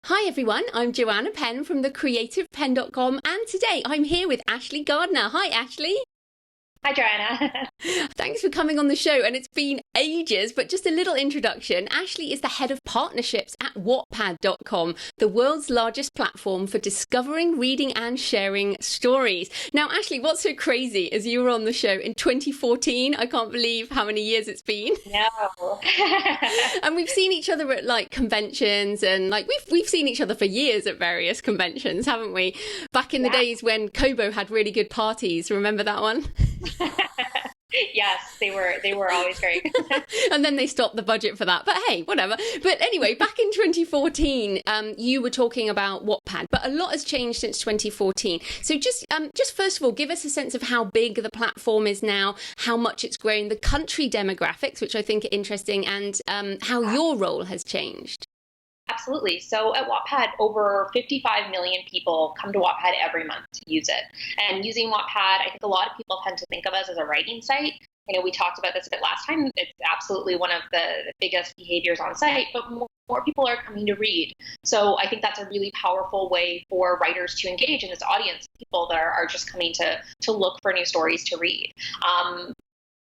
Hi everyone, I'm Joanna Penn from thecreativepenn.com and today I'm here with Ashleigh Gardner. Hi Ashleigh. Hi, Joanna. Thanks for coming on the show, and it's been ages, but just a little introduction. Ashleigh is the head of partnerships at WattPad.com, the world's largest platform for discovering, reading and sharing stories. Now, Ashleigh, what's so crazy is you were on the show in 2014. I can't believe how many years it's been. No. And we've seen each other at like conventions, and like we've seen each other for years at various conventions, haven't we? Back in the days when Kobo had really good parties. Remember that one? Yes, they were always great. And then they stopped the budget for that. But hey, whatever. But anyway, back in 2014, you were talking about Wattpad, but a lot has changed since 2014. So just first of all, give us a sense of how big the platform is now, how much it's grown, the country demographics, which I think are interesting, and how your role has changed. Absolutely. So at Wattpad, over 55 million people come to Wattpad every month to use it. And using Wattpad, I think a lot of people tend to think of us as a writing site. You know, we talked about this a bit last time. It's absolutely one of the biggest behaviors on site, but more people are coming to read. So I think that's a really powerful way for writers to engage in this audience, people that are just coming to look for new stories to read.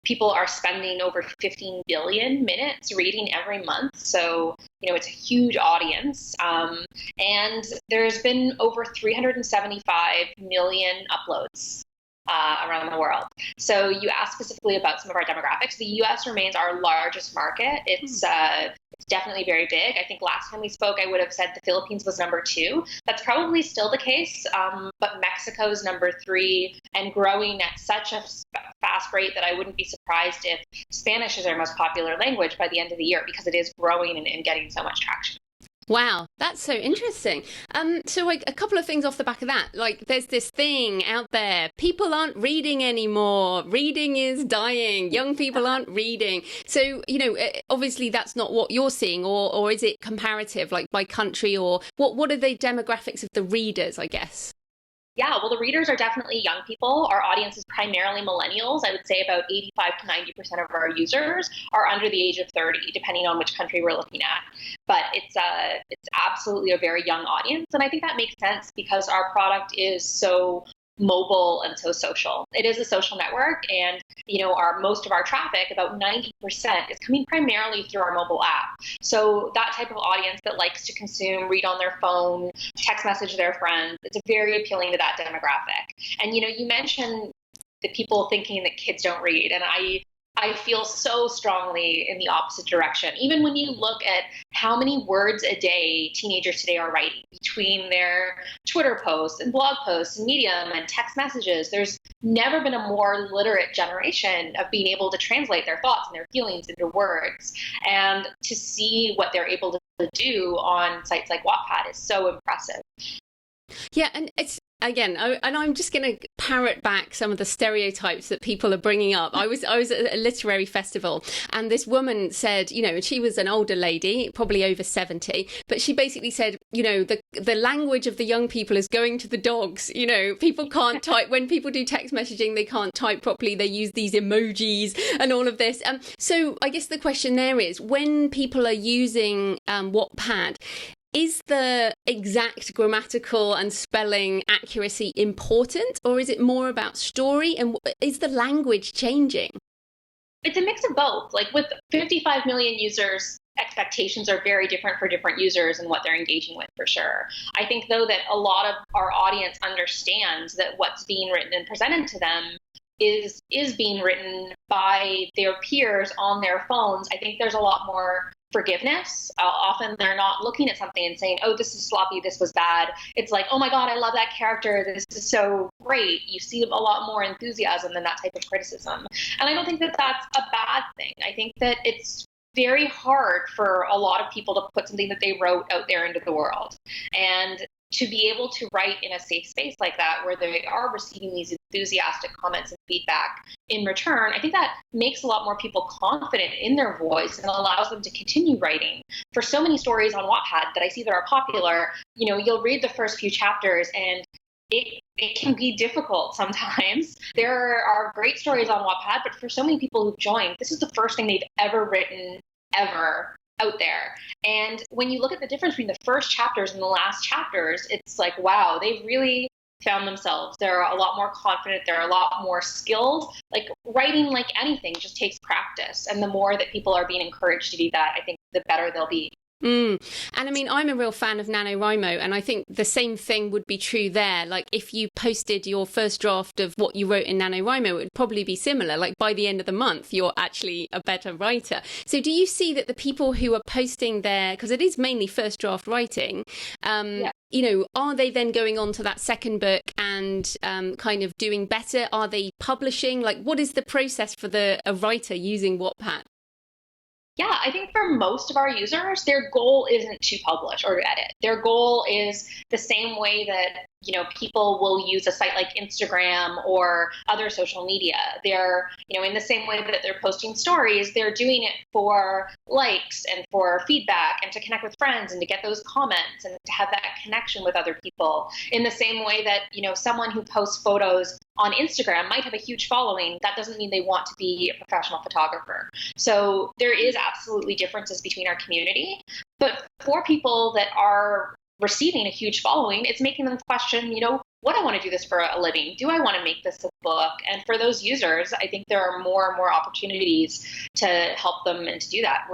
People are spending over 15 billion minutes reading every month. So, you know, it's a huge audience. And there's been over 375 million uploads around the world. So you asked specifically about some of our demographics. The US remains our largest market. It's definitely very big. I think last time we spoke, I would have said the Philippines was number 2. That's probably still the case, but Mexico's number 3 and growing at such a fast rate that I wouldn't be surprised if Spanish is our most popular language by the end of the year, because it is growing and getting so much traction. Wow, that's so interesting. So like a couple of things off the back of that, like there's this thing out there, people aren't reading anymore. Reading is dying. Young people aren't reading. So, you know, obviously that's not what you're seeing, or is it comparative, like by country, or what are the demographics of the readers, I guess? Yeah, well, the readers are definitely young people. Our audience is primarily millennials. I would say about 85 to 90% of our users are under the age of 30, depending on which country we're looking at. But it's absolutely a very young audience. And I think that makes sense because our product is so mobile and so social. It is a social network, and you know, most of our traffic, about 90%, is coming primarily through our mobile app. So that type of audience that likes to consume, read on their phone, text message their friends, it's very appealing to that demographic. And you know, you mentioned the people thinking that kids don't read, and I feel so strongly in the opposite direction. Even when you look at how many words a day teenagers today are writing between their Twitter posts and blog posts and Medium and text messages, there's never been a more literate generation of being able to translate their thoughts and their feelings into words. And to see what they're able to do on sites like Wattpad is so impressive. Yeah, and it's again, and I'm just going to parrot back some of the stereotypes that people are bringing up. I was at a literary festival, and this woman said, you know, she was an older lady, probably over 70, but she basically said, you know, the language of the young people is going to the dogs. You know, people can't type. When people do text messaging, they can't type properly. They use these emojis and all of this. So I guess the question there is, when people are using Wattpad, is the exact grammatical and spelling accuracy important, or is it more about story? And is the language changing? It's a mix of both. Like with 55 million users, expectations are very different for different users and what they're engaging with, for sure. I think, though, that a lot of our audience understands that what's being written and presented to them is being written by their peers on their phones. I think there's a lot more forgiveness. Often they're not looking at something and saying, oh, this is sloppy, this was bad. It's like, oh my God, I love that character, this is so great. You see a lot more enthusiasm than that type of criticism. And I don't think that that's a bad thing. I think that it's very hard for a lot of people to put something that they wrote out there into the world. And to be able to write in a safe space like that, where they are receiving these enthusiastic comments and feedback in return, I think that makes a lot more people confident in their voice and allows them to continue writing. For so many stories on Wattpad that I see that are popular, you know, you'll read the first few chapters and it can be difficult sometimes. There are great stories on Wattpad, but for so many people who've joined, this is the first thing they've ever written ever out there. And when you look at the difference between the first chapters and the last chapters, it's like, wow, they really found themselves. They're a lot more confident. They're a lot more skilled. Like writing, like anything, just takes practice. And the more that people are being encouraged to do that, I think the better they'll be. And I mean, I'm a real fan of NaNoWriMo, and I think the same thing would be true there. Like if you posted your first draft of what you wrote in NaNoWriMo, it would probably be similar. Like by the end of the month, you're actually a better writer. So do you see that the people who are posting their, because it is mainly first draft writing, you know, are they then going on to that second book and kind of doing better? Are they publishing? Like what is the process for a writer using Wattpad? Yeah, I think for most of our users, their goal isn't to publish or to edit. Their goal is the same way that, you know, people will use a site like Instagram or other social media. They're, you know, in the same way that they're posting stories, they're doing it for likes and for feedback and to connect with friends and to get those comments and to have that connection with other people. In the same way that, you know, someone who posts photos on Instagram might have a huge following. That doesn't mean they want to be a professional photographer. So there is absolutely differences between our community. But for people that are receiving a huge following, it's making them question, you know, what I want to do this for a living? Do I want to make this a book? And for those users, I think there are more and more opportunities to help them and to do that.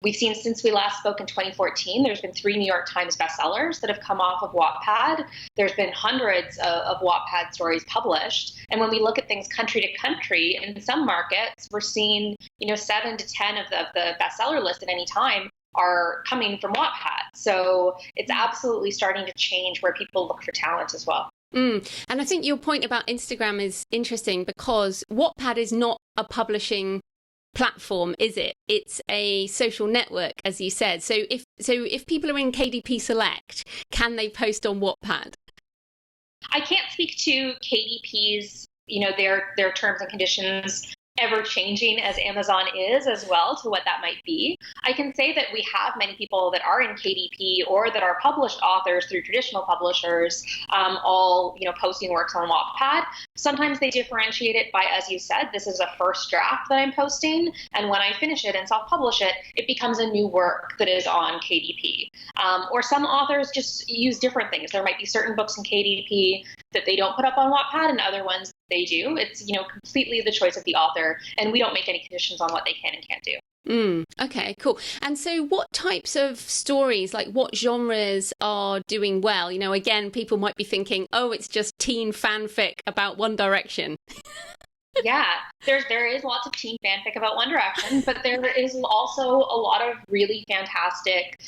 We've seen since we last spoke in 2014, there's been 3 New York Times bestsellers that have come off of Wattpad. There's been hundreds of Wattpad stories published. And when we look at things country to country, in some markets, we're seeing, you know, 7 to 10 of the bestseller list at any time are coming from Wattpad. So it's absolutely starting to change where people look for talent as well. And I think your point about Instagram is interesting because Wattpad is not a publishing platform, is it? It's a social network, as you said. So if people are in KDP Select, can they post on Wattpad? I can't speak to KDP's, you know, their terms and conditions ever changing as Amazon is as well to what that might be. I can say that we have many people that are in KDP or that are published authors through traditional publishers, all, you know, posting works on Wattpad. Sometimes they differentiate it by, as you said, this is a first draft that I'm posting, and when I finish it and self-publish it, it becomes a new work that is on KDP. Or some authors just use different things. There might be certain books in KDP that they don't put up on Wattpad and other ones they do. It's, you know, completely the choice of the author, and we don't make any conditions on what they can and can't do. Okay, cool. And so what types of stories, like what genres are doing well? You know, again, people might be thinking, oh, it's just teen fanfic about One Direction. Yeah, there is lots of teen fanfic about One Direction, but there is also a lot of really fantastic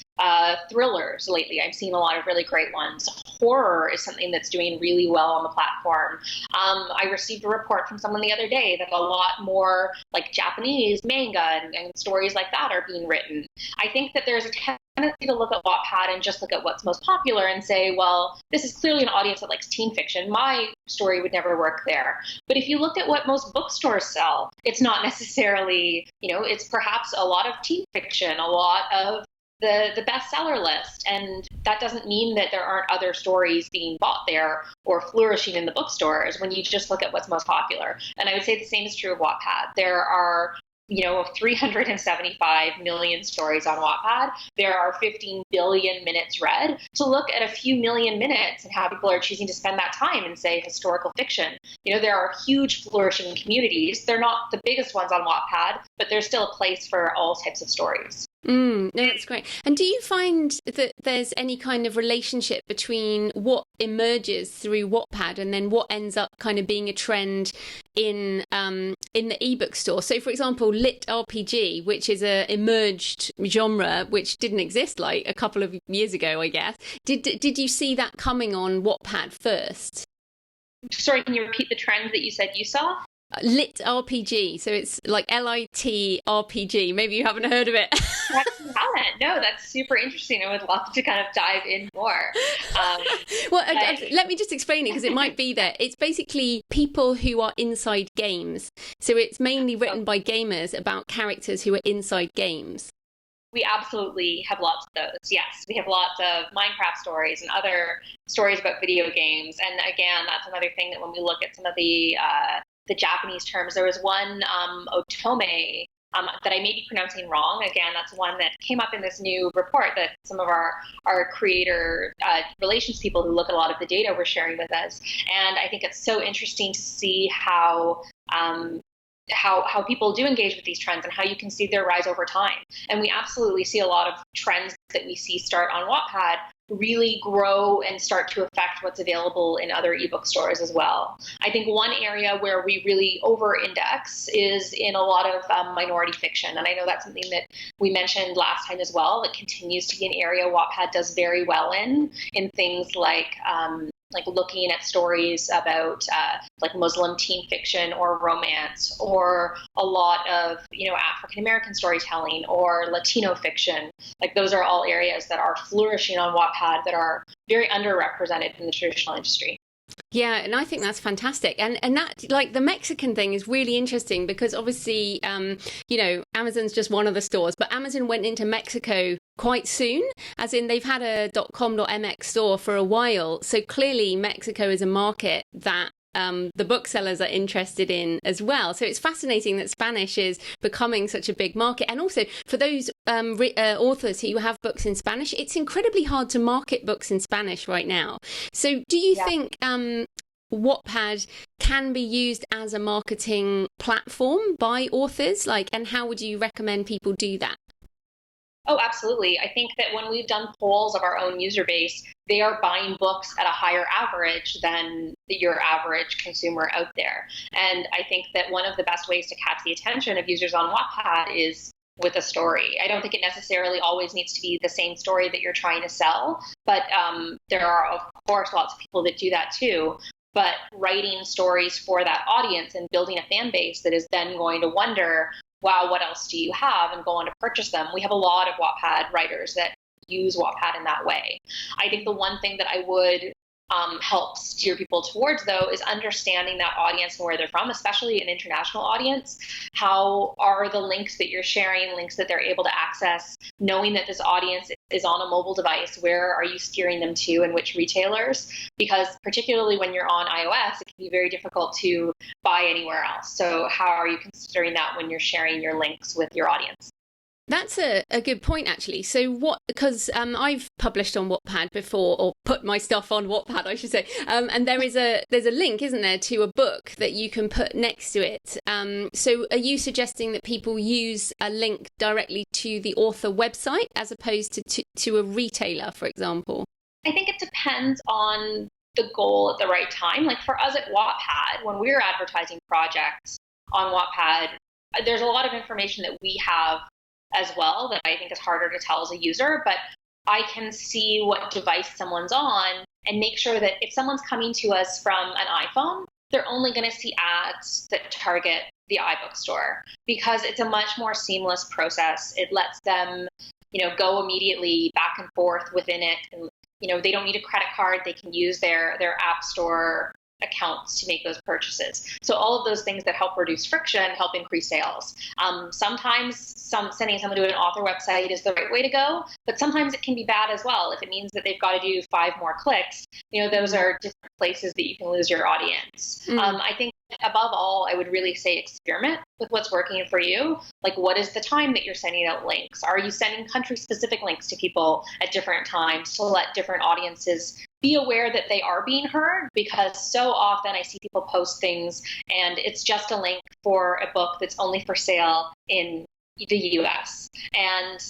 thrillers lately. I've seen a lot of really great ones. Horror is something that's doing really well on the platform. I received a report from someone the other day that a lot more like Japanese manga and stories like that are being written. I think that there's a tendency to look at Wattpad and just look at what's most popular and say, well, this is clearly an audience that likes teen fiction. My story would never work there. But if you look at what most bookstores sell, it's not necessarily, you know, it's perhaps a lot of teen fiction, a lot of the bestseller list. And that doesn't mean that there aren't other stories being bought there or flourishing in the bookstores when you just look at what's most popular. And I would say the same is true of Wattpad. There are, you know, 375 million stories on Wattpad. There are 15 billion minutes read. To look at a few million minutes and how people are choosing to spend that time in, say, historical fiction, you know, there are huge flourishing communities. They're not the biggest ones on Wattpad, but there's still a place for all types of stories. No, that's great. And do you find that there's any kind of relationship between what emerges through Wattpad and then what ends up kind of being a trend in the ebook store? So, for example, lit RPG, which is a emerged genre which didn't exist like a couple of years ago, I guess. Did you see that coming on Wattpad first? Sorry, can you repeat the trend that you said you saw? Lit RPG, so it's like LIT RPG. Maybe you haven't heard of it. I haven't. No, that's super interesting. I would love to kind of dive in more. Let me just explain it because it might be there. It's basically people who are inside games. So it's mainly written by gamers about characters who are inside games. We absolutely have lots of those. Yes, we have lots of Minecraft stories and other stories about video games. And again, that's another thing that when we look at some of the Japanese terms, there was one otome that I may be pronouncing wrong. Again, that's one that came up in this new report that some of our creator relations people who look at a lot of the data were sharing with us. And I think it's so interesting to see how people do engage with these trends and how you can see their rise over time. And we absolutely see a lot of trends that we see start on Wattpad really grow and start to affect what's available in other ebook stores as well. I think one area where we really over-index is in a lot of minority fiction. And I know that's something that we mentioned last time as well. It continues to be an area Wattpad does very well in things like looking at stories about like Muslim teen fiction or romance, or a lot of African American storytelling or Latino fiction. Like those are all areas that are flourishing on Wattpad that are very underrepresented in the traditional industry. Yeah, and I think that's fantastic. And that, like, the Mexican thing is really interesting because obviously, Amazon's just one of the stores, but Amazon went into Mexico quite soon, as in they've had a .com.mx store for a while. So clearly Mexico is a market that the booksellers are interested in as well. So it's fascinating that Spanish is becoming such a big market. And also for those authors who have books in Spanish, it's incredibly hard to market books in Spanish right now. So do you think Wattpad can be used as a marketing platform by authors? And how would you recommend people do that? Oh, absolutely. I think that when we've done polls of our own user base, they are buying books at a higher average than your average consumer out there. And I think that one of the best ways to catch the attention of users on Wattpad is with a story. I don't think it necessarily always needs to be the same story that you're trying to sell, but there are, of course, lots of people that do that too. But writing stories for that audience and building a fan base that is then going to wonder, wow, what else do you have, and go on to purchase them. We have a lot of Wattpad writers that use Wattpad in that way. I think the one thing that I would help steer people towards, though, is understanding that audience and where they're from, especially an international audience. How are the links that you're sharing links that they're able to access? Knowing that this audience is on a mobile device, where are you steering them to and which retailers? Because particularly when you're on iOS, it can be very difficult to buy anywhere else. So how are you considering that when you're sharing your links with your audience? That's a good point, actually. So because I've published on Wattpad before, or put my stuff on Wattpad, I should say, and there's a link, isn't there, to a book that you can put next to it. So are you suggesting that people use a link directly to the author website as opposed to a retailer, for example? I think it depends on the goal at the right time. Like for us at Wattpad, when we're advertising projects on Wattpad, there's a lot of information that we have as well that I think is harder to tell as a user, but I can see what device someone's on and make sure that if someone's coming to us from an iPhone, they're only going to see ads that target the iBook store, because it's a much more seamless process. It lets them, go immediately back and forth within it. And, they don't need a credit card. They can use their app store accounts to make those purchases. So all of those things that help reduce friction help increase sales. Sometimes sending someone to an author website is the right way to go, but sometimes it can be bad as well. If it means that they've got to do 5 more clicks, those are different places that you can lose your audience. I think above all, I would really say experiment with what's working for you. Like, what is the time that you're sending out links? Are you sending country-specific links to people at different times to let different audiences be aware that they are being heard? Because so often I see people post things and it's just a link for a book that's only for sale in the US. And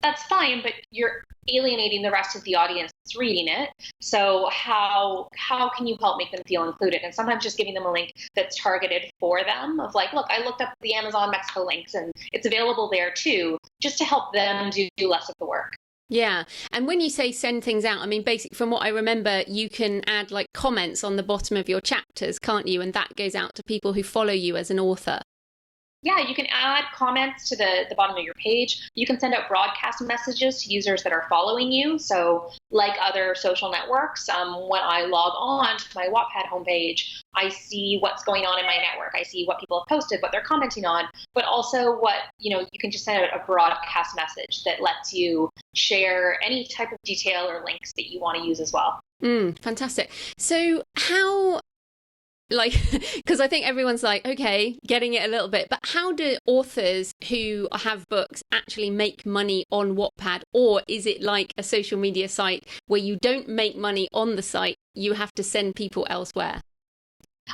that's fine, but you're alienating the rest of the audience that's reading it. So how can you help make them feel included? And sometimes just giving them a link that's targeted for them, of like, look, I looked up the Amazon Mexico links and it's available there too, just to help them do less of the work. Yeah. And when you say send things out, I mean, basically, from what I remember, you can add like comments on the bottom of your chapters, can't you? And that goes out to people who follow you as an author. Yeah, you can add comments to the bottom of your page. You can send out broadcast messages to users that are following you. So like other social networks, when I log on to my Wattpad homepage, I see what's going on in my network. I see what people have posted, what they're commenting on, but also what, you can just send out a broadcast message that lets you share any type of detail or links that you want to use as well. Fantastic. So how like, because I think everyone's like, okay, getting it a little bit, but how do authors who have books actually make money on Wattpad? Or is it like a social media site where you don't make money on the site, you have to send people elsewhere?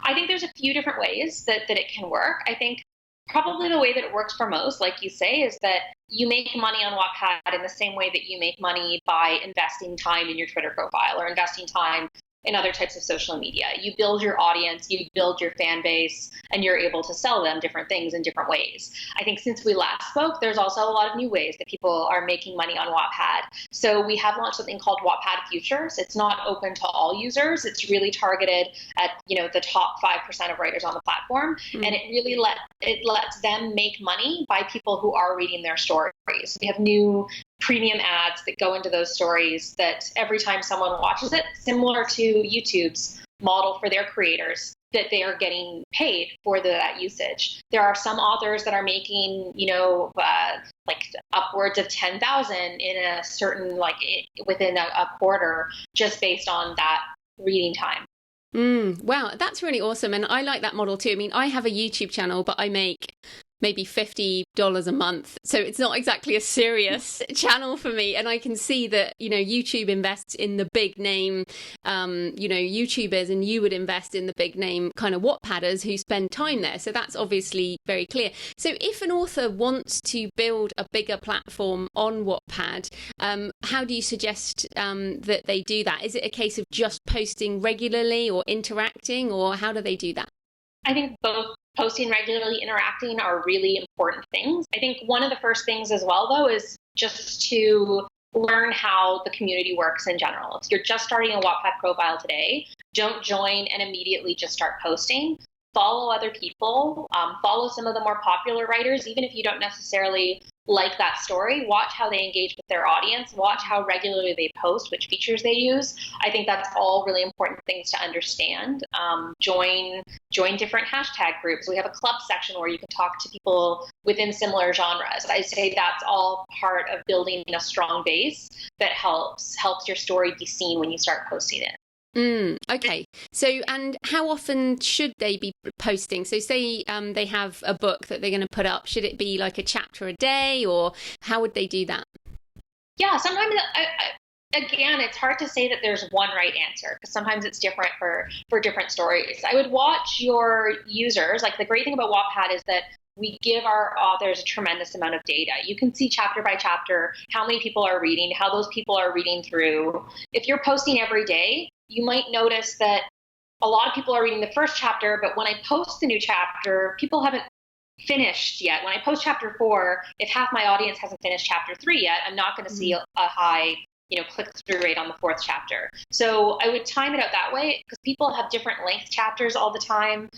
I think there's a few different ways that it can work. I think probably the way that it works for most, like you say, is that you make money on Wattpad in the same way that you make money by investing time in your Twitter profile or investing time in other types of social media. You build your audience, you build your fan base, and you're able to sell them different things in different ways. I think since we last spoke, there's also a lot of new ways that people are making money on Wattpad. So we have launched something called Wattpad Future. So it's not open to all users. It's really targeted at, the top 5% of writers on the platform. And it really lets them make money by people who are reading their stories. We have new premium ads that go into those stories that every time someone watches it, similar to YouTube's model for their creators, that they are getting paid for that usage. There are some authors that are making, like upwards of 10,000 in a certain, within a quarter, just based on that reading time. Wow, that's really awesome. And I like that model too. I mean, I have a YouTube channel, but I make maybe $50 a month. So it's not exactly a serious channel for me. And I can see that, YouTube invests in the big name, YouTubers, and you would invest in the big name kind of Wattpadders who spend time there. So that's obviously very clear. So if an author wants to build a bigger platform on Wattpad, how do you suggest that they do that? Is it a case of just posting regularly or interacting, or how do they do that? I think both posting regularly, interacting are really important things. I think one of the first things as well, though, is just to learn how the community works in general. If you're just starting a Wattpad profile today, don't join and immediately just start posting. Follow other people, follow some of the more popular writers, even if you don't necessarily like that story. Watch how they engage with their audience, watch how regularly they post, which features they use. I think that's all really important things to understand. Join different hashtag groups. We have a club section where you can talk to people within similar genres. I say that's all part of building a strong base that helps your story be seen when you start posting it. Okay. So, and how often should they be posting? So say they have a book that they're going to put up. Should it be like a chapter a day, or how would they do that? Yeah, sometimes, again, it's hard to say that there's one right answer, because sometimes it's different for different stories. I would watch your users. Like, the great thing about Wattpad is that we give our authors a tremendous amount of data. You can see chapter by chapter how many people are reading, how those people are reading through. If you're posting every day, you might notice that a lot of people are reading the first chapter, but when I post the new chapter, people haven't finished yet. When I post chapter 4, if half my audience hasn't finished chapter 3 yet, I'm not going to see a high click-through rate on the 4th chapter. So I would time it out that way, because people have different length chapters all the time.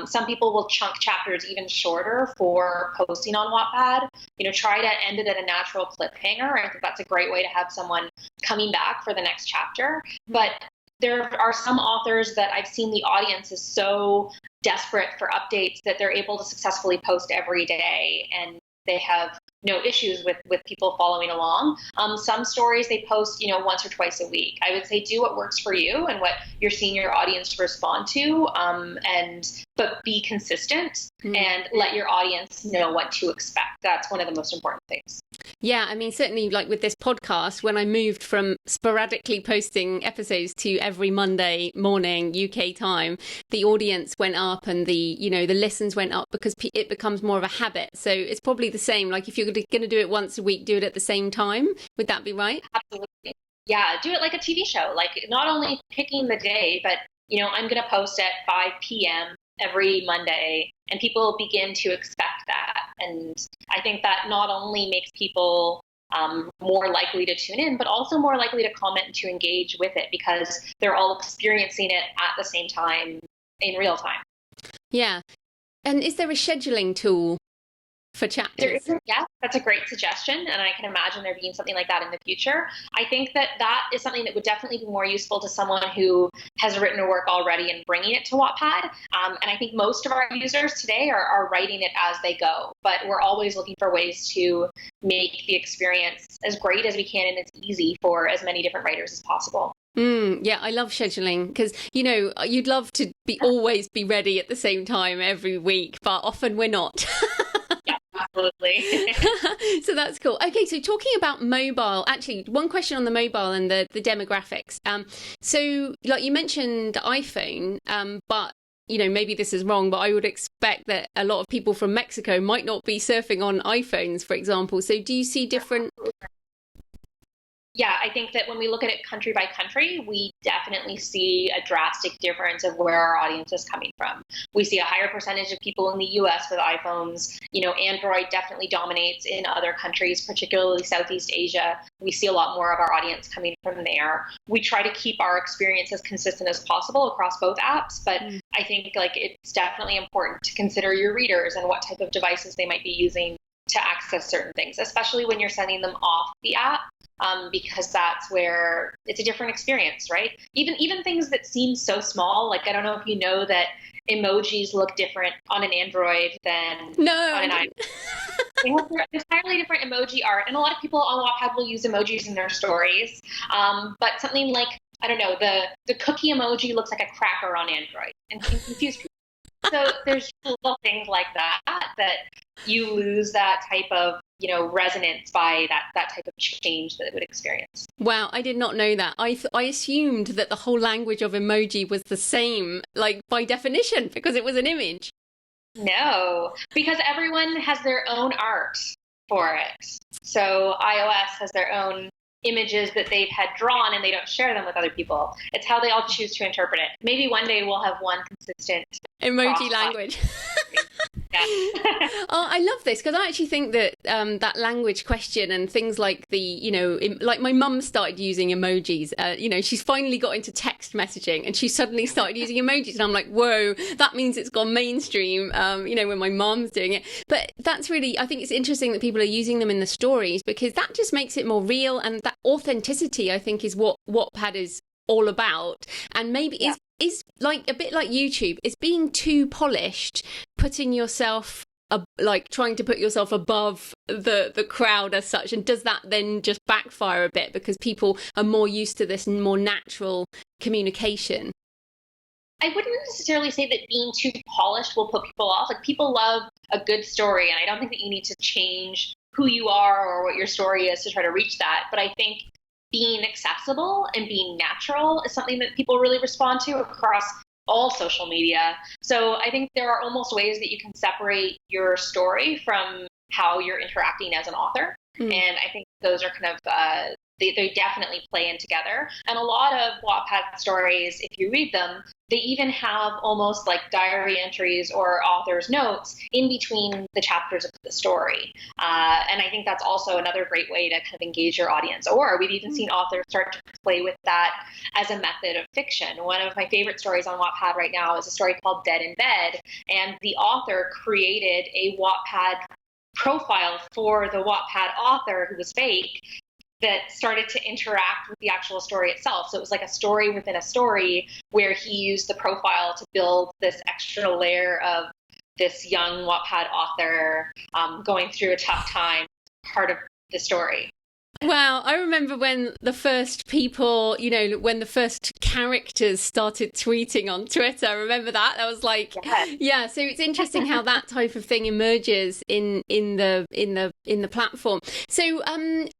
Some people will chunk chapters even shorter for posting on Wattpad. Try to end it at a natural cliffhanger. I think that's a great way to have someone coming back for the next chapter. But there are some authors that I've seen the audience is so desperate for updates that they're able to successfully post every day, and they have no issues with people following along. Some stories they post, once or twice a week. I would say do what works for you and what you're seeing your audience respond to, but be consistent and let your audience know what to expect. That's one of the most important things. Yeah, I mean, certainly like with this podcast, when I moved from sporadically posting episodes to every Monday morning UK time, the audience went up and the listens went up, because it becomes more of a habit. So it's probably the same. Like, if you're going to do it once a week, do it at the same time. Would that be right? Absolutely. Yeah, do it like a TV show. Like, not only picking the day, but I'm going to post at 5 p.m. every Monday, and people begin to expect that. And I think that not only makes people more likely to tune in, but also more likely to comment and to engage with it, because they're all experiencing it at the same time in real time. Yeah. And is there a scheduling tool for chapters? There isn't yet. That's a great suggestion, and I can imagine there being something like that in the future. I think that is something that would definitely be more useful to someone who has written a work already and bringing it to Wattpad. And I think most of our users today are writing it as they go, but we're always looking for ways to make the experience as great as we can and as easy for as many different writers as possible. Yeah, I love scheduling because, you'd love to always be ready at the same time every week, but often we're not. Yeah, absolutely. So that's cool. Okay, so talking about mobile, actually, one question on the mobile and the demographics. So like you mentioned iPhone, but maybe this is wrong, but I would expect that a lot of people from Mexico might not be surfing on iPhones, for example. So do you see different? Yeah, I think that when we look at it country by country, we definitely see a drastic difference of where our audience is coming from. We see a higher percentage of people in the US with iPhones. Android definitely dominates in other countries, particularly Southeast Asia. We see a lot more of our audience coming from there. We try to keep our experience as consistent as possible across both apps, but I think it's definitely important to consider your readers and what type of devices they might be using to access certain things, especially when you're sending them off the app. Because that's where it's a different experience, right? Even things that seem so small, like I don't know if you know that emojis look different on an Android than on an iPhone. They have entirely different emoji art, and a lot of people on Wattpad will use emojis in their stories. But something like, I don't know, the cookie emoji looks like a cracker on Android and can confuse people. So there's little things like that you lose that type of resonance by that type of change that it would experience. Wow, I did not know that. I assumed that the whole language of emoji was the same, like by definition, because it was an image. No, because everyone has their own art for it. So iOS has their own images that they've had drawn and they don't share them with other people. It's how they all choose to interpret it. Maybe one day we'll have one consistent emoji language. Yeah. Oh, I love this because I actually think that that language question and things like like my mum started using emojis. She's finally got into text messaging and she suddenly started using emojis, and I'm like, whoa, that means it's gone mainstream. When my mum's doing it, but that's really, I think it's interesting that people are using them in the stories because that just makes it more real, and that authenticity, I think, is what Wattpad is all about. And maybe is like a bit like YouTube, is being too polished, putting yourself trying to put yourself above the crowd as such, and does that then just backfire a bit because people are more used to this more natural communication? I wouldn't necessarily say that being too polished will put people off. Like, people love a good story, and I don't think that you need to change who you are or what your story is to try to reach that. But I think being accessible and being natural is something that people really respond to across all social media. So I think there are almost ways that you can separate your story from how you're interacting as an author. And I think those are kind of, they definitely play in together. And a lot of Wattpad stories, if you read them, they even have almost like diary entries or author's notes in between the chapters of the story. And I think that's also another great way to kind of engage your audience. Or we've even seen authors start to play with that as a method of fiction. One of my favorite stories on Wattpad right now is a story called Dead in Bed. And the author created a Wattpad profile for the Wattpad author, who was fake, that started to interact with the actual story itself. So it was like a story within a story where he used the profile to build this extra layer of this young Wattpad author going through a tough time, part of the story. Wow, I remember when the first people, when the first characters started tweeting on Twitter. I remember that. That was like, yeah. So it's interesting how that type of thing emerges in the platform. So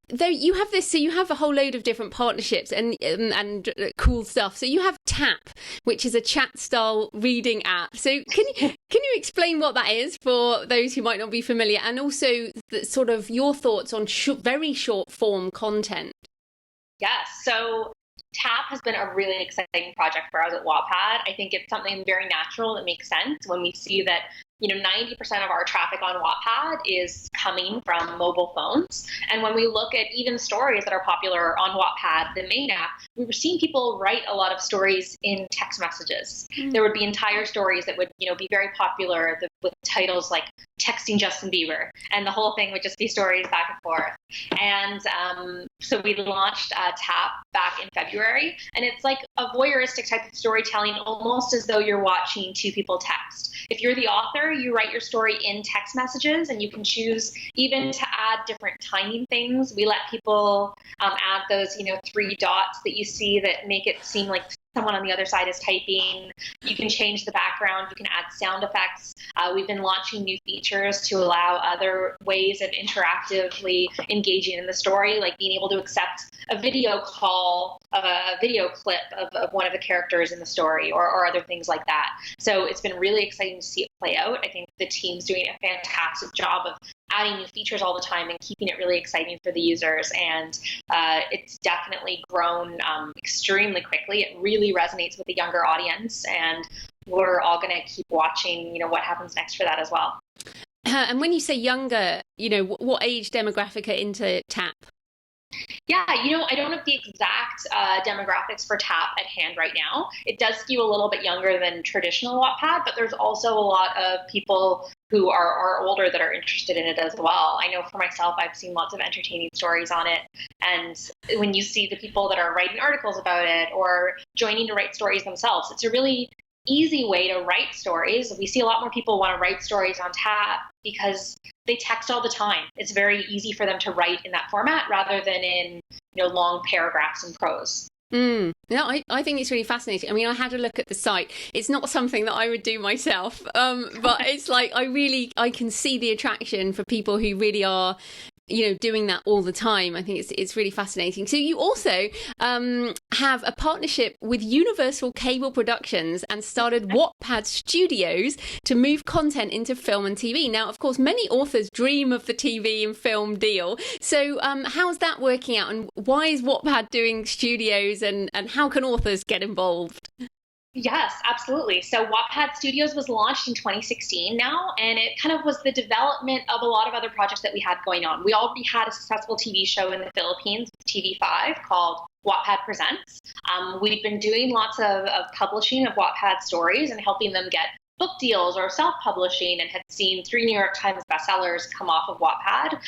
though you have this, so you have a whole load of different partnerships and cool stuff. So you have Tap, which is a chat style reading app. So can you explain what that is for those who might not be familiar, and also sort of your thoughts on very short form content? Yes. So Tap has been a really exciting project for us at Wattpad. I think it's something very natural that makes sense when we see that 90% of our traffic on Wattpad is coming from mobile phones. And when we look at even stories that are popular on Wattpad, the main app, we were seeing people write a lot of stories in text messages. There would be entire stories that would, be very popular with titles like Texting Justin Bieber. And the whole thing would just be stories back and forth. And so we launched Tap back in February, and it's like a voyeuristic type of storytelling, almost as though you're watching two people text. If you're the author, you write your story in text messages, and you can choose even to add different timing things. We let people add those, three dots that you see that make it seem like someone on the other side is typing. You can change the background. You can add sound effects. We've been launching new features to allow other ways of interactively engaging in the story, like being able to accept a video call of a video clip of one of the characters in the story, or other things like that. So it's been really exciting to see it play out. I think the team's doing a fantastic job of adding new features all the time and keeping it really exciting for the users. And it's definitely grown extremely quickly. It really resonates with the younger audience, and we're all going to keep watching, what happens next for that as well. And when you say younger, what age demographic are into Tap? Yeah, I don't have the exact demographics for Tap at hand right now. It does skew a little bit younger than traditional Wattpad, but there's also a lot of people who are older that are interested in it as well. I know for myself, I've seen lots of entertaining stories on it. And when you see the people that are writing articles about it or joining to write stories themselves, it's a really easy way to write stories. We see a lot more people want to write stories on Tap because they text all the time. It's very easy for them to write in that format rather than in long paragraphs and prose. No, I think it's really fascinating. I mean, I had a look at the site. It's not something that I would do myself, but it's like I can see the attraction for people who really are doing that all the time. I think it's really fascinating. So you also have a partnership with Universal Cable Productions and started WattPad Studios to move content into film and TV. Now, of course, many authors dream of the TV and film deal. So how's that working out, and why is WattPad doing studios, and how can authors get involved? Yes, absolutely. So Wattpad Studios was launched in 2016 now, and it kind of was the development of a lot of other projects that we had going on. We already had a successful TV show in the Philippines, TV5, called Wattpad Presents. We've been doing lots of publishing of Wattpad stories and helping them get book deals or self-publishing, and had seen 3 New York Times bestsellers come off of Wattpad.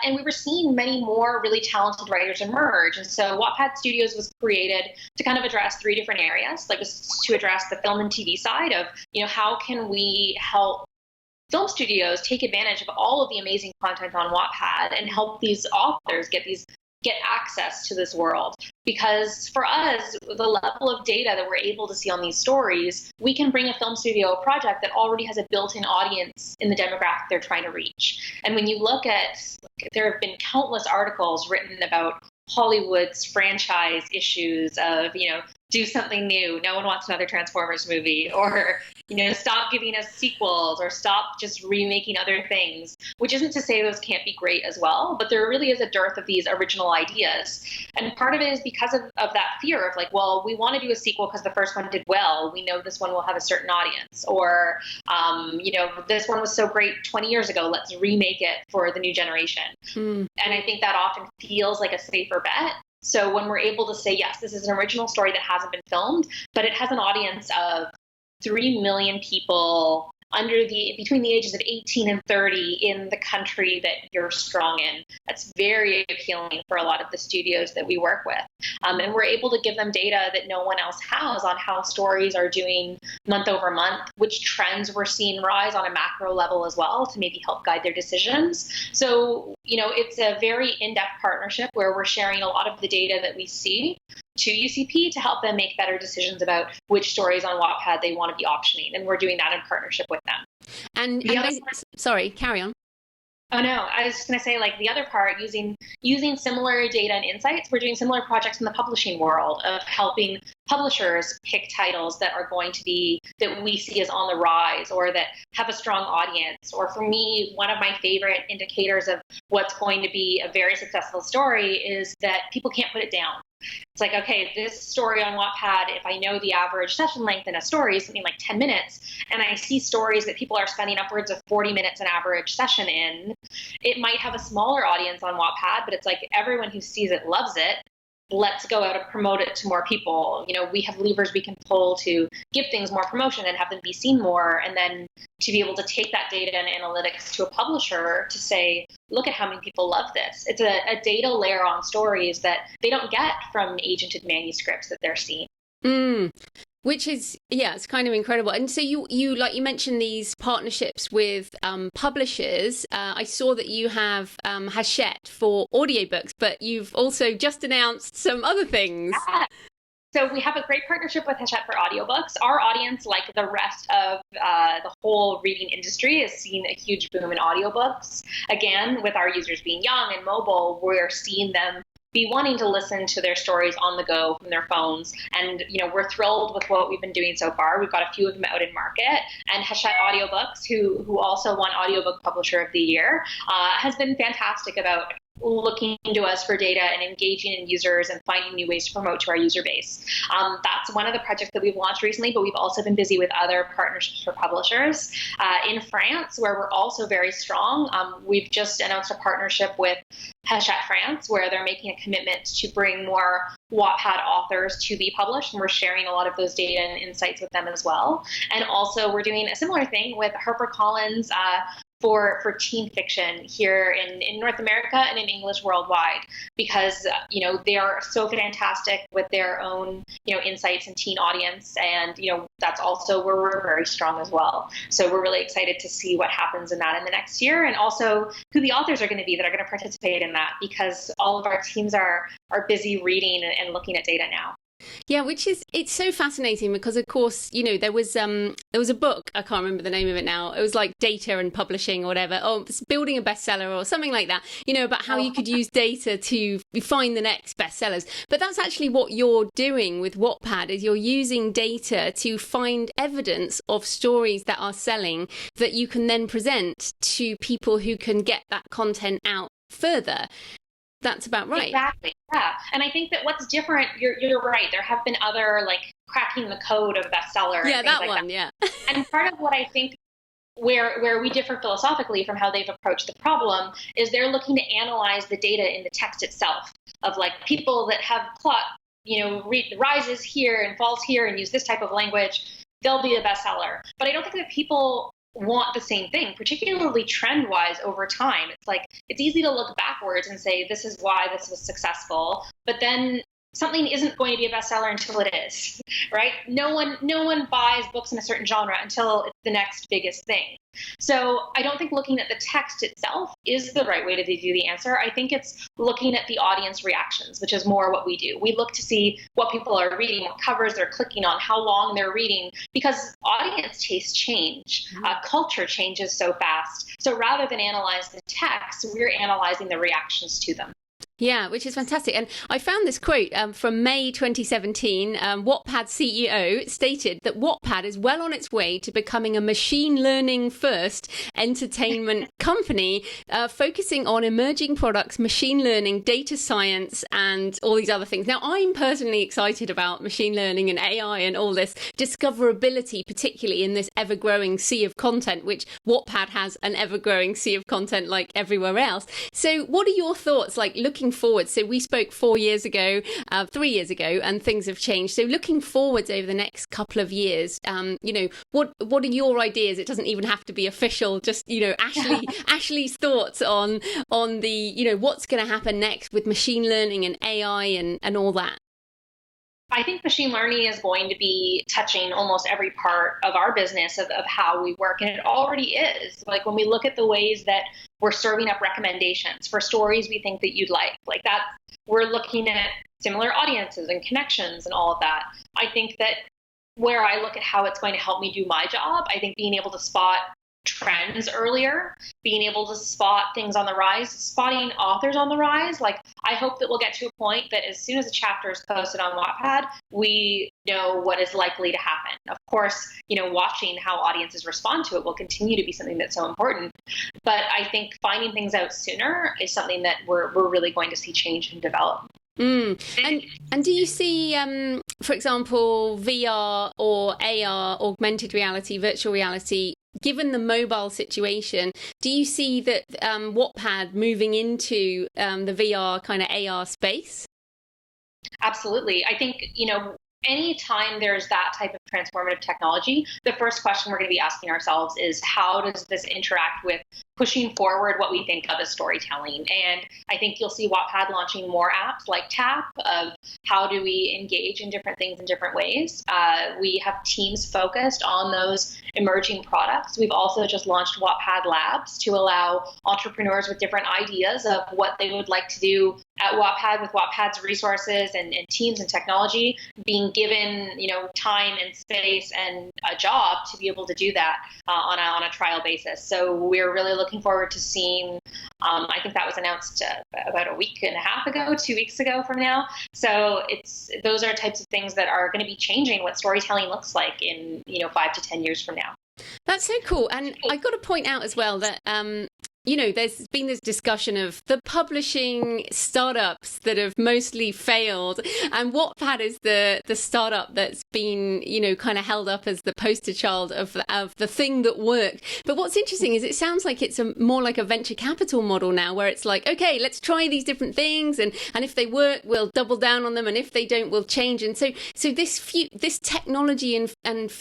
And we were seeing many more really talented writers emerge. And so Wattpad Studios was created to kind of address 3 different areas, like to address the film and TV side of, how can we help film studios take advantage of all of the amazing content on Wattpad and help these authors get access to this world. Because for us, the level of data that we're able to see on these stories, we can bring a film studio a project that already has a built-in audience in the demographic they're trying to reach. And when you look at, there have been countless articles written about Hollywood's franchise issues of, do something new. No one wants another Transformers movie, or, stop giving us sequels, or stop just remaking other things, which isn't to say those can't be great as well, but there really is a dearth of these original ideas. And part of it is because of that fear of like, well, we want to do a sequel because the first one did well. We know this one will have a certain audience, or, this one was so great 20 years ago, let's remake it for the new generation. And I think that often feels like a safer bet. So when we're able to say, yes, this is an original story that hasn't been filmed, but it has an audience of 3 million people between the ages of 18 and 30 in the country that you're strong in. That's very appealing for a lot of the studios that we work with. And we're able to give them data that no one else has on how stories are doing month over month, which trends we're seeing rise on a macro level as well to maybe help guide their decisions. So, it's a very in-depth partnership where we're sharing a lot of the data that we see to UCP to help them make better decisions about which stories on Wattpad they want to be optioning. And we're doing that in partnership with them. Sorry, carry on. Oh, no, I was just going to say, like, the other part, using similar data and insights, we're doing similar projects in the publishing world of helping publishers pick titles that are going to be, that we see as on the rise or that have a strong audience. Or for me, one of my favorite indicators of what's going to be a very successful story is that people can't put it down. It's like, okay, this story on Wattpad, if I know the average session length in a story is something like 10 minutes, and I see stories that people are spending upwards of 40 minutes an average session in, it might have a smaller audience on Wattpad, but it's like everyone who sees it loves it. let's go out and promote it to more people. We have levers we can pull to give things more promotion and have them be seen more, and then to be able to take that data and analytics to a publisher to say, look at how many people love this. It's a data layer on stories that they don't get from agented manuscripts that they're seeing. Which is, it's kind of incredible. And so you like you mentioned these partnerships with publishers. I saw that you have Hachette for audiobooks, but you've also just announced some other things. Yeah. So we have a great partnership with Hachette for audiobooks. Our audience, like the rest of the whole reading industry, has seen a huge boom in audiobooks. Again, with our users being young and mobile, we're seeing them be wanting to listen to their stories on the go from their phones. And, we're thrilled with what we've been doing so far. We've got a few of them out in market. And Hachette Audiobooks, who also won Audiobook Publisher of the Year, has been fantastic about looking to us for data and engaging in users and finding new ways to promote to our user base. That's one of the projects that we've launched recently, but we've also been busy with other partnerships for publishers. In France, where we're also very strong, we've just announced a partnership with Hachette France, where they're making a commitment to bring more Wattpad authors to be published, and we're sharing a lot of those data and insights with them as well. And also we're doing a similar thing with HarperCollins for teen fiction here in North America and in English worldwide, because they are so fantastic with their own insights and teen audience, and that's also where we're very strong as well. So we're really excited to see what happens in that in the next year, and also who the authors are going to be that are going to participate in that, because all of our teams are busy reading and looking at data now. Yeah, it's so fascinating because, of course, there was a book, I can't remember the name of it now. It was like data and publishing or whatever. Oh, it's building a bestseller or something like that, about how you could use data to find the next bestsellers. But that's actually what you're doing with Wattpad, is you're using data to find evidence of stories that are selling that you can then present to people who can get that content out further. That's about right. Exactly. Yeah. And I think that what's different, you're right. There have been other cracking the code of bestseller. Yeah, that like one. That. Yeah. And part of what I think where we differ philosophically from how they've approached the problem is they're looking to analyze the data in the text itself of people that have plot, rises here and falls here and use this type of language. They'll be a bestseller. But I don't think that people want the same thing, particularly trend-wise over time. It's easy to look backwards and say, this is why this was successful, but then something isn't going to be a bestseller until it is, right? No one buys books in a certain genre until it's the next biggest thing. So I don't think looking at the text itself is the right way to do the answer. I think it's looking at the audience reactions, which is more what we do. We look to see what people are reading, what covers they're clicking on, how long they're reading, because audience tastes change. Culture changes so fast. So rather than analyze the text, we're analyzing the reactions to them. Yeah, which is fantastic. And I found this quote from May 2017. Wattpad CEO stated that Wattpad is well on its way to becoming a machine learning first entertainment company, focusing on emerging products, machine learning, data science, and all these other things. Now, I'm personally excited about machine learning and AI and all this discoverability, particularly in this ever-growing sea of content, which Wattpad has an ever-growing sea of content like everywhere else. So what are your thoughts, looking forward? So we spoke 3 years ago, and things have changed. So looking forwards over the next couple of years, what are your ideas? It doesn't even have to be official. Just Ashley's thoughts on the what's going to happen next with machine learning and AI and all that. I think machine learning is going to be touching almost every part of our business of how we work. And it already is. When we look at the ways that we're serving up recommendations for stories we think that you'd like that, we're looking at similar audiences and connections and all of that. I think that where I look at how it's going to help me do my job, I think being able to spot trends earlier, being able to spot things on the rise, spotting authors on the rise. I hope that we'll get to a point that as soon as a chapter is posted on Wattpad, we know what is likely to happen. Of course, watching how audiences respond to it will continue to be something that's so important. But I think finding things out sooner is something that we're really going to see change and develop. And do you see, for example, VR or AR, augmented reality, virtual reality, given the mobile situation, do you see that Wattpad moving into the VR kind of AR space? Absolutely. I think, anytime there's that type of transformative technology, the first question we're going to be asking ourselves is, how does this interact with pushing forward what we think of as storytelling? And I think you'll see Wattpad launching more apps like Tap of how do we engage in different things in different ways. We have teams focused on those emerging products. We've also just launched Wattpad Labs to allow entrepreneurs with different ideas of what they would like to do at Wattpad with Wattpad's resources and teams and technology, being given time and space and a job to be able to do that on a trial basis. So we're really looking forward to seeing. I think that was announced about a week and a half ago, 2 weeks ago from now. So those are types of things that are going to be changing what storytelling looks like in 5 to 10 years from now. That's so cool. And I got to point out as well that there's been this discussion of the publishing startups that have mostly failed, and Wattpad is the startup that's been, kind of held up as the poster child of the thing that worked. But what's interesting is it sounds like it's more like a venture capital model now, where it's like, okay, let's try these different things, and if they work, we'll double down on them, and if they don't, we'll change. And so this technology and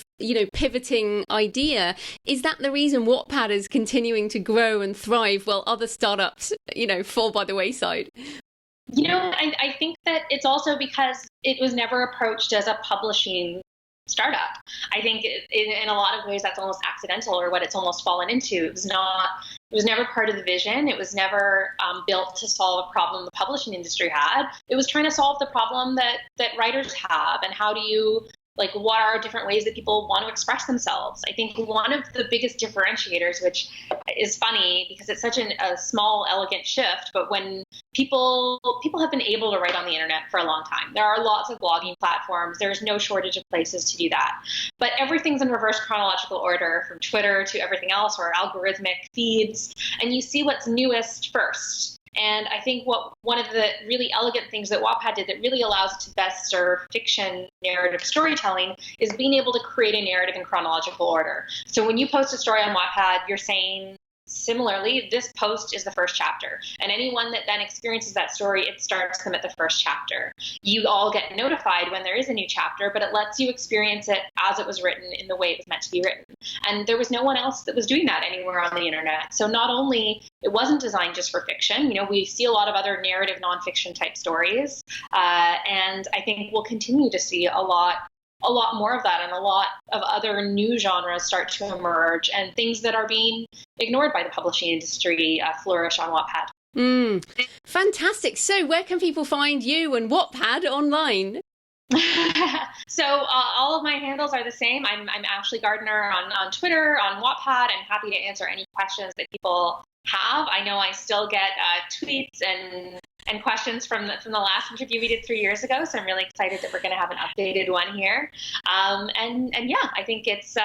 pivoting idea, is that the reason Wattpad is continuing to grow and thrive while other startups, fall by the wayside? I think that it's also because it was never approached as a publishing startup. I think in a lot of ways that's almost accidental, or what it's almost fallen into. It was never part of the vision. It was never built to solve a problem the publishing industry had. It was trying to solve the problem that writers have, and how do you what are different ways that people want to express themselves. I think one of the biggest differentiators, which is funny because it's such a small, elegant shift, but when people have been able to write on the internet for a long time. There are lots of blogging platforms. There's no shortage of places to do that. But everything's in reverse chronological order, from Twitter to everything else, or algorithmic feeds, and you see what's newest first. And I think one of the really elegant things that Wattpad did that really allows it to best serve fiction narrative storytelling is being able to create a narrative in chronological order. So when you post a story on Wattpad, you're saying, similarly, this post is the first chapter. And anyone that then experiences that story, it starts them at the first chapter. You all get notified when there is a new chapter, but it lets you experience it as it was written in the way it was meant to be written. And there was no one else that was doing that anywhere on the internet. So not only it wasn't designed just for fiction, we see a lot of other narrative nonfiction type stories. And I think we'll continue to see a lot more of that, and a lot of other new genres start to emerge, and things that are being ignored by the publishing industry flourish on Wattpad. Fantastic. So where can people find you and Wattpad online? So all of my handles are the same. I'm Ashleigh Gardner on Twitter, on Wattpad. I'm happy to answer any questions that people have. I know I still get tweets and questions from the last interview we did 3 years ago, so I'm really excited that we're going to have an updated one here. And yeah, I think it's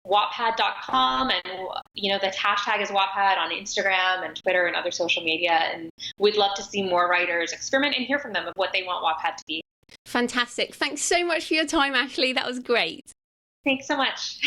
Wattpad.com, and the hashtag is Wattpad on Instagram and Twitter and other social media. And we'd love to see more writers experiment and hear from them of what they want Wattpad to be. Fantastic. Thanks so much for your time, Ashleigh. That was great. Thanks so much.